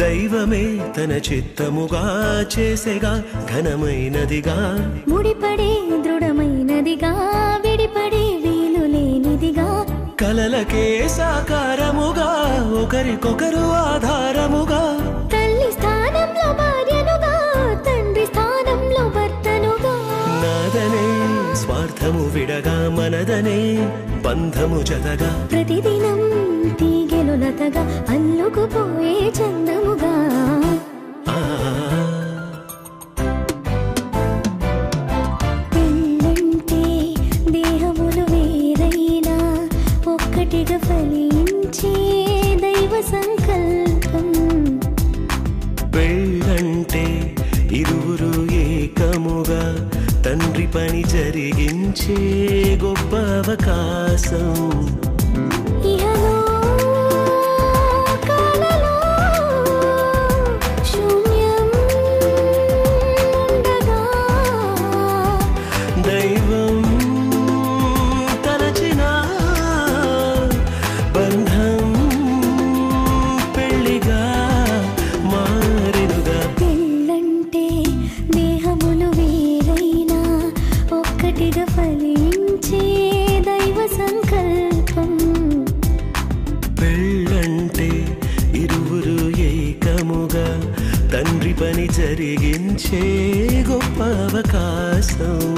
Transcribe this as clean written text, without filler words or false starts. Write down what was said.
దైవమే తన చిత్తముగా చేసేగా ఘనమైనదిగా ముడిపడే దృఢమైనదిగా విడిపడే వీలు లేనిదిగా కలలకే సాకారముగా ఒకరికొకరు ఆధారముగా తల్లి స్థానంలో భార్యనుగా తండ్రి స్థానంలో భర్తనుగా నాదనే స్వార్థము విడగా మనదనే బంధము జతగా ప్రతిదినం తీగెలు లతగా అల్లుకుపోయే చందముగా పెళ్ళంటే దేహములు వేరైనా ఒక్కటిగా ఫలించే దైవ సంకల్పం పెళ్ళంటే ఇరువురు ఏకముగా తండ్రి పని జరిగించే గొప్ప అవకాశం ఇహలో కాలలో శూన్యం ఉండగా దైవం తలచిన బంధం పెళ్లిగా మారెనుగా పెళ్ళంటే దేహములు వేరైనా ఒక్కటిగా ఫలించే దైవ సంకల్పం పెళ్ళంటే ఇరువురు ఏకముగా తండ్రి పని జరిగించే గొప్ప అవకాశం